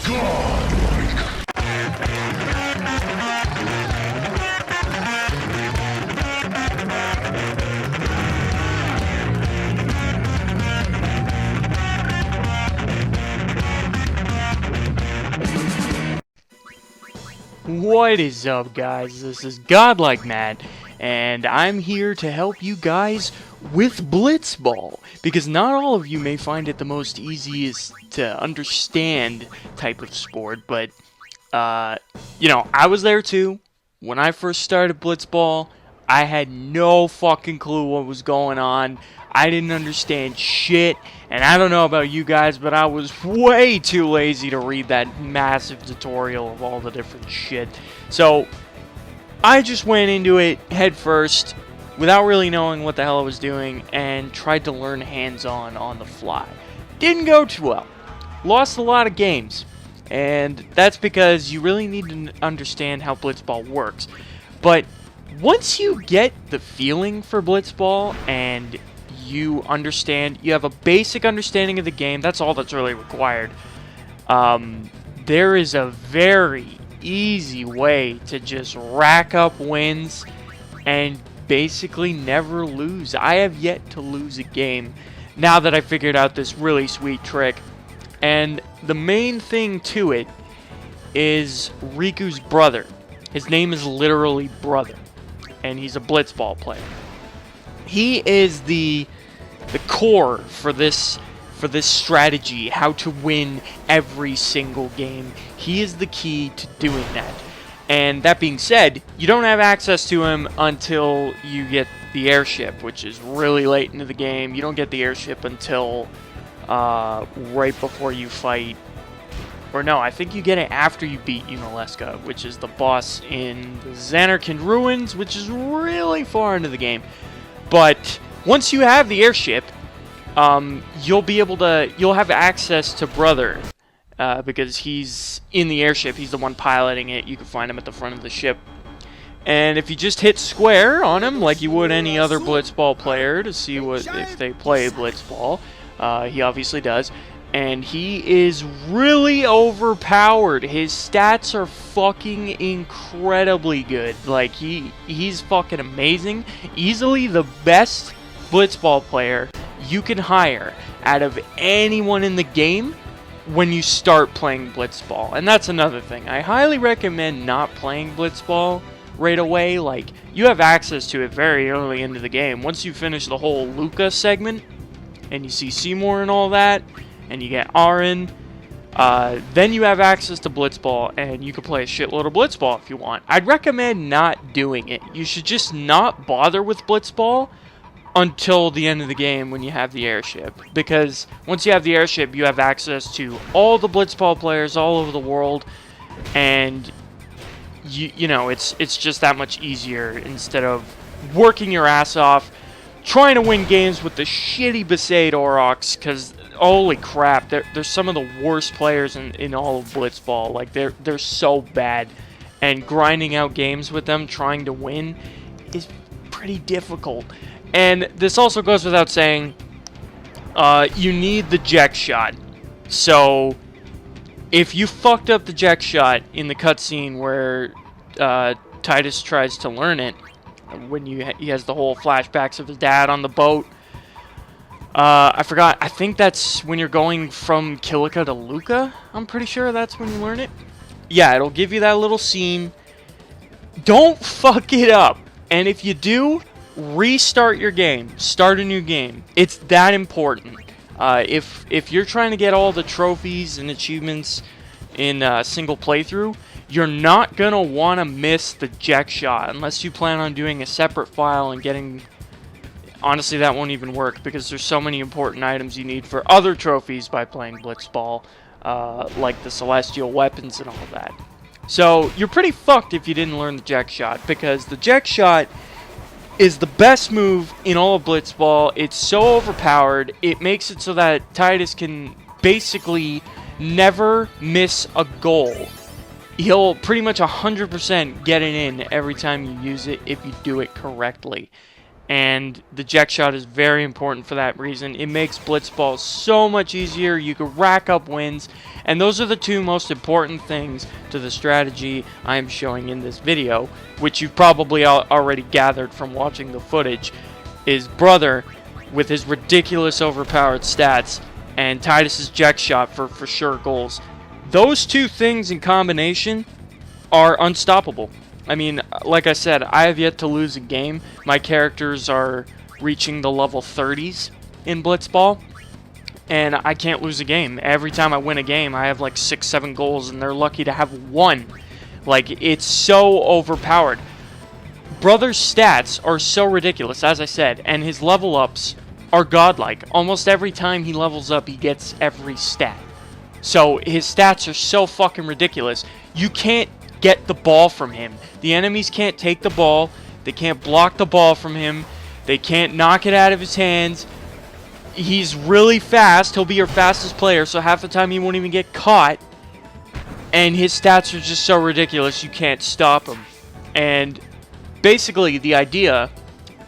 What is up, guys? This is Gawdlikematt, and I'm here to help you guys with Blitzball, because not all of you may find it the most easiest to understand type of sport, but, you know, I was there too. When I first started Blitzball, I had no fucking clue what was going on. I didn't understand shit, and I don't know about you guys, but I was way too lazy to read that massive tutorial of all the different shit. So, I just went into it head first, without really knowing what the hell I was doing, and tried to learn hands-on on the fly. Didn't go too well. Lost a lot of games, and that's because you really need to understand how Blitzball works. But once you get the feeling for Blitzball, and you understand, you have a basic understanding of the game, that's all that's really required. There is a very easy way to just rack up wins and basically never lose. I have yet to lose a game now that I figured out this really sweet trick. And the main thing to it is Riku's brother. His name is literally Brother, and he's a Blitzball player. He is the core for this strategy, how to win every single game. He is the key to doing that. And that being said, you don't have access to him until you get the airship, which is really late into the game. You don't get the airship until right before you fight. Or no, I think you get it after you beat Unlockables, which is the boss in the Xanarkand Ruins, which is really far into the game. But once you have the airship, you'll have access to Brother, because he's in the airship. He's the one piloting it. You can find him at the front of the ship. And if you just hit square on him, like you would any other Blitzball player, to see if they play Blitzball, he obviously does. And he is really overpowered. His stats are fucking incredibly good. Like, he's fucking amazing. Easily the best Blitzball player you can hire out of anyone in the game when you start playing Blitzball. And that's another thing. I highly recommend not playing Blitzball right away. Like, you have access to it very early into the game. Once you finish the whole Luca segment, and you see Seymour and all that, and you get Aaron, then you have access to Blitzball, and you can play a shitload of Blitzball if you want. I'd recommend not doing it. You should just not bother with Blitzball until the end of the game when you have the airship. Because once you have the airship, you have access to all the Blitzball players all over the world, and you know, it's just that much easier instead of working your ass off trying to win games with the shitty Besaid Aurochs, because holy crap, they're some of the worst players in all of Blitzball. Like, they're so bad, and grinding out games with them, trying to win, is pretty difficult. And this also goes without saying, you need the Jack shot. So, if you fucked up the Jack shot in the cutscene where Titus tries to learn it, when he has the whole flashbacks of his dad on the boat, I forgot, I think that's when you're going from Kilika to Luca. I'm pretty sure that's when you learn it. Yeah, it'll give you that little scene. Don't fuck it up. And if you do, restart your game. Start a new game. It's that important. If you're trying to get all the trophies and achievements in a single playthrough, you're not going to want to miss the Jack shot unless you plan on doing a separate file and getting... Honestly, that won't even work because there's so many important items you need for other trophies by playing Blitzball, like the celestial weapons and all that. So, you're pretty fucked if you didn't learn the Jack shot, because the Jack shot is the best move in all of Blitzball. It's so overpowered, it makes it so that Titus can basically never miss a goal. He'll pretty much 100% get it in every time you use it if you do it correctly. And the Jack Shot is very important for that reason. It makes Blitzball so much easier. You can rack up wins. And those are the two most important things to the strategy I am showing in this video, which you've probably already gathered from watching the footage, is Brother with his ridiculous overpowered stats and Titus's Jack Shot for sure goals. Those two things in combination are unstoppable. I mean, like I said, I have yet to lose a game. My characters are reaching the level 30s in Blitzball, and I can't lose a game. Every time I win a game, I have like 6-7 goals, and they're lucky to have one. Like, it's so overpowered. Brother's stats are so ridiculous, as I said, and his level ups are godlike. Almost every time he levels up, he gets every stat. So his stats are so fucking ridiculous. You can't get the ball from him. The enemies can't take the ball. They can't block the ball from him. They can't knock it out of his hands. He's really fast. He'll be your fastest player, so half the time he won't even get caught. And his stats are just so ridiculous, you can't stop him. And basically, the idea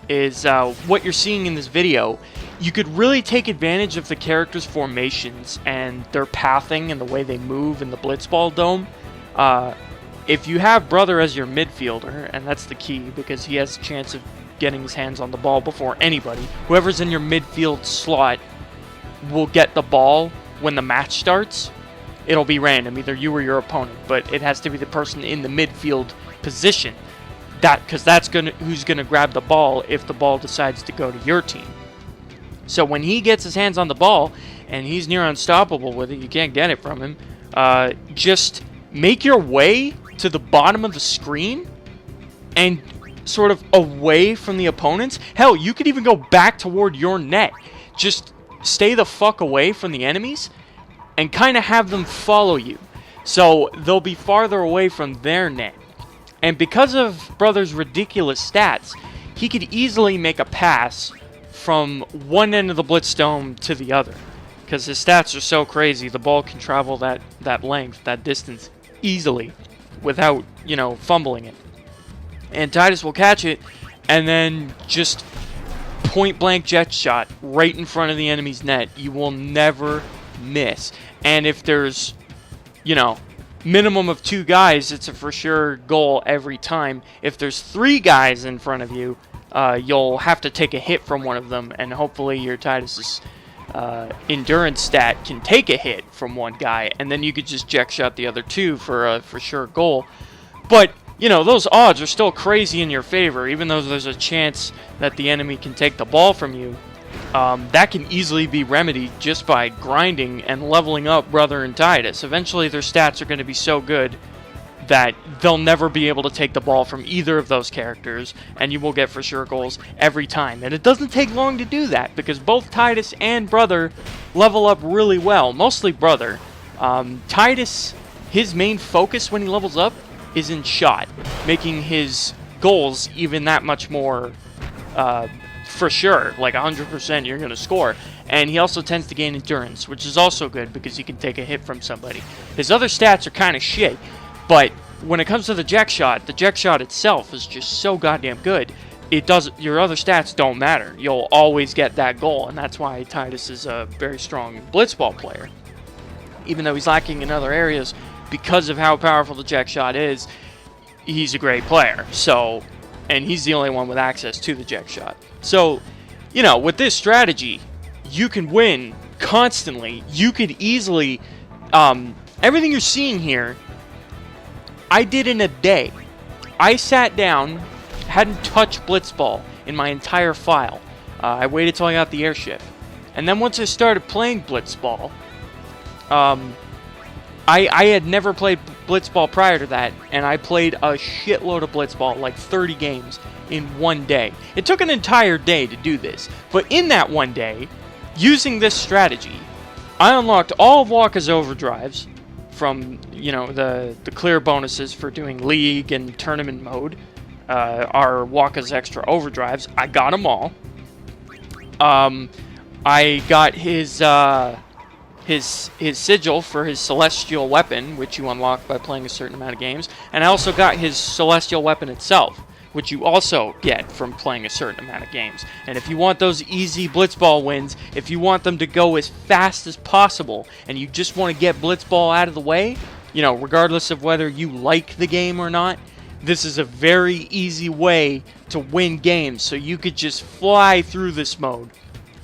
is what you're seeing in this video. You could really take advantage of the characters' formations and their pathing and the way they move in the Blitzball dome. If you have Brother as your midfielder, and that's the key because he has a chance of getting his hands on the ball before anybody, whoever's in your midfield slot will get the ball when the match starts. It'll be random, either you or your opponent, but it has to be the person in the midfield position. Because that's who's gonna grab the ball if the ball decides to go to your team. So when he gets his hands on the ball and he's near unstoppable with it, you can't get it from him. Just make your way to the bottom of the screen and sort of away from the opponents. Hell, you could even go back toward your net. Just stay the fuck away from the enemies and kind of have them follow you. So they'll be farther away from their net. And because of Brother's ridiculous stats, he could easily make a pass from one end of the Blitz Dome to the other. Because his stats are so crazy, the ball can travel that length, that distance, easily without, fumbling it. And Titus will catch it and then just point-blank Jet Shot right in front of the enemy's net. You will never miss. And if there's, minimum of 2 guys, it's a for sure goal every time. If there's 3 guys in front of you, you'll have to take a hit from one of them, and hopefully your Titus's endurance stat can take a hit from one guy, and then you could just Jack Shot the other 2 for a for sure goal. But those odds are still crazy in your favor, even though there's a chance that the enemy can take the ball from you. That can easily be remedied just by grinding and leveling up Brother and Titus. Eventually their stats are going to be so good that they'll never be able to take the ball from either of those characters, and you will get for sure goals every time. And it doesn't take long to do that, because both Titus and Brother level up really well, mostly Brother. Titus, his main focus when he levels up is in shot, making his goals even that much more for sure, like 100% you're going to score. And he also tends to gain endurance, which is also good because he can take a hit from somebody. His other stats are kind of shit, but when it comes to the Jack Shot itself is just so goddamn good. Your other stats don't matter. You'll always get that goal, and that's why Titus is a very strong Blitzball player. Even though he's lacking in other areas, because of how powerful the Jack Shot is, he's a great player. So, and he's the only one with access to the Jack Shot. So, with this strategy, you can win constantly. You could easily, everything you're seeing here, I did in a day. I sat down, hadn't touched Blitzball in my entire file. I waited till I got the airship. And then once I started playing Blitzball, I had never played Blitzball prior to that, and I played a shitload of Blitzball, like 30 games, in one day. It took an entire day to do this, but in that one day, using this strategy, I unlocked all of Wakka's overdrives from, the clear bonuses for doing League and Tournament mode, are Wakka's extra overdrives. I got them all. I got his sigil for his celestial weapon, which you unlock by playing a certain amount of games, and I also got his celestial weapon itself, which you also get from playing a certain amount of games. And if you want those easy Blitzball wins, if you want them to go as fast as possible, and you just want to get Blitzball out of the way, you know, regardless of whether you like the game or not, this is a very easy way to win games. So you could just fly through this mode,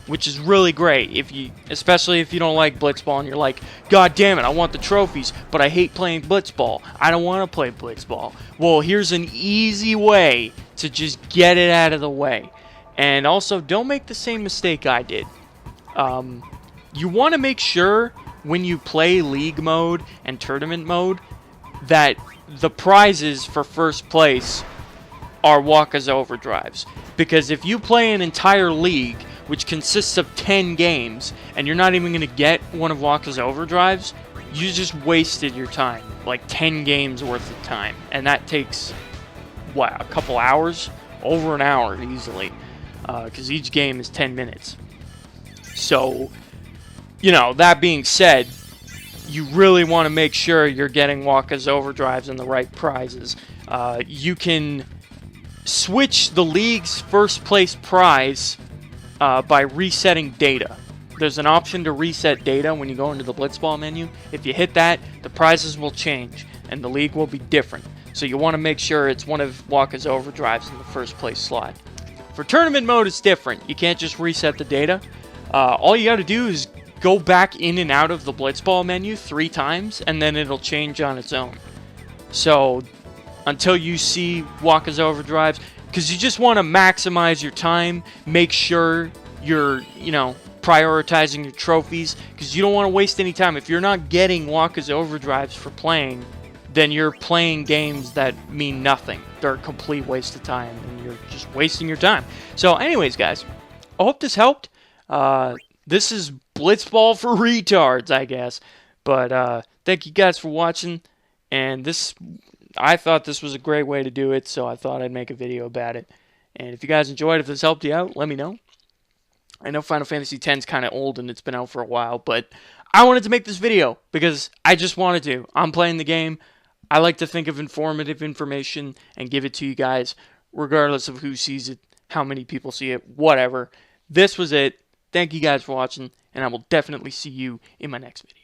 which is really great, especially if you don't like Blitzball and you're like, God damn it, I want the trophies, but I hate playing Blitzball. I don't want to play Blitzball. Well, here's an easy way to just get it out of the way. And also, don't make the same mistake I did. You want to make sure when you play League mode and Tournament mode that the prizes for first place are Wakka's overdrives. Because if you play an entire league, which consists of 10 games, and you're not even going to get one of Wakka's overdrives, you just wasted your time. Like 10 games worth of time. And that takes, what, a couple hours? Over an hour, easily. Because each game is 10 minutes. So, you know, that being said, you really want to make sure you're getting Wakka's overdrives and the right prizes. You can switch the league's first place prize by resetting data. There's an option to reset data when you go into the Blitzball menu. If you hit that, the prizes will change and the league will be different. So you want to make sure it's one of Wakka's overdrives in the first place slot. For tournament mode, it's different. You can't just reset the data. All you got to do is go back in and out of the Blitzball menu 3 times, and then it'll change on its own. So until you see Wakka's overdrives, because you just want to maximize your time, make sure you're, you know, prioritizing your trophies, because you don't want to waste any time. If you're not getting Wakka's overdrives for playing, then you're playing games that mean nothing. They're a complete waste of time, and you're just wasting your time. So anyways, guys, I hope this helped. This is Blitzball for retards, I guess. But thank you guys for watching, and I thought this was a great way to do it, so I thought I'd make a video about it. And if you guys enjoyed, if this helped you out, let me know. I know Final Fantasy X is kind of old and it's been out for a while, but I wanted to make this video because I just wanted to. I'm playing the game. I like to think of informative information and give it to you guys, regardless of who sees it, how many people see it, whatever. This was it. Thank you guys for watching, and I will definitely see you in my next video.